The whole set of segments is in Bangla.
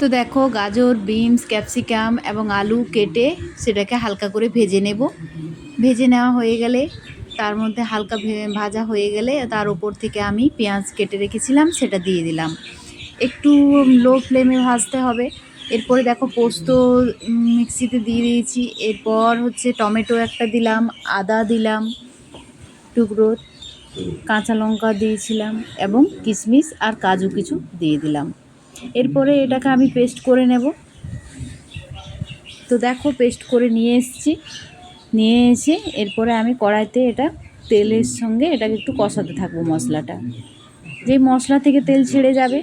তো দেখো গাজর, বিনস, ক্যাপসিকাম এবং আলু কেটে সেটাকে হালকা করে ভেজে নেব। ভেজে নেওয়া হয়ে গেলে তার মধ্যে হালকা ভাজা হয়ে গেলে তার উপর থেকে আমি পেঁয়াজ কেটে রেখেছিলাম সেটা দিয়ে দিলাম। একটু লো ফ্লেমে ভাজতে হবে। এরপরে দেখো পোস্ত মিক্সিতে দিয়ে দিয়েছি। এরপর হচ্ছে টমেটো একটা দিলাম, আদা দিলাম টুকরো, কাঁচা লঙ্কা দিয়েছিলাম এবং কিশমিশ আর কাজু কিছু দিয়ে দিলাম। এরপরে এটাকে আমি পেস্ট করে নেব। তো দেখো পেস্ট করে নিয়ে এসে এরপরে আমি কড়াইতে এটা তেলের সঙ্গে এটাকে একটু কষাতে থাকবো মশলাটা। যেই মশলা থেকে তেল ছেড়ে যাবে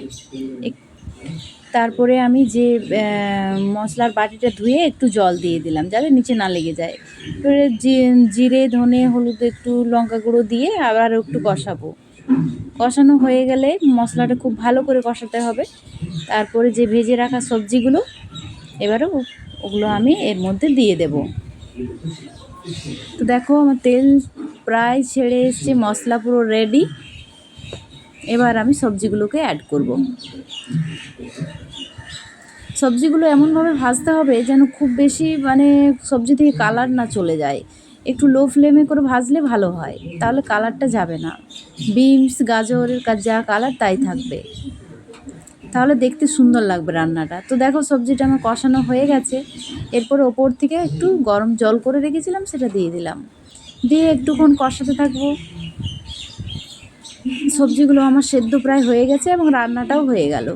তারপরে আমি যে মশলার বাটিটা ধুয়ে একটু জল দিয়ে দিলাম যাতে নিচে না লেগে যায়। এবারে জিরে, ধনে, হলুদ, একটু লঙ্কা গুঁড়ো দিয়ে আবার একটু কষাবো। কষানো হয়ে গেলে মশলাটা খুব ভালো করে কষাতে হবে। তারপরে যে ভেজে রাখা সবজিগুলো এবারে ওগুলো আমি এর মধ্যে দিয়ে দেব। তো দেখো আমার তেল প্রায় ছেড়ে এসছে, মশলা পুরো রেডি। এবার আমি সবজিগুলোকে অ্যাড করব। সবজিগুলো এমনভাবে ভাজতে হবে যেন খুব বেশি সবজি থেকে কালার না চলে যায়। একটু লো ফ্লেমে করে ভাজলে ভালো হয়, তাহলে কালারটা যাবে না। বিনস, গাজরের যা কালার তাই থাকবে, তাহলে দেখতে সুন্দর লাগবে রান্নাটা। তো দেখো সবজিটা আমার কষানো হয়ে গেছে। এরপর ওপর থেকে একটু গরম জল করে রেখেছিলাম সেটা দিয়ে দিলাম, দিয়ে একটুক্ষণ কষাতে থাকবো। সবজিগুলো আমার সেদ্ধ প্রায় হয়ে গেছে এবং রান্নাটাও হয়ে গেল।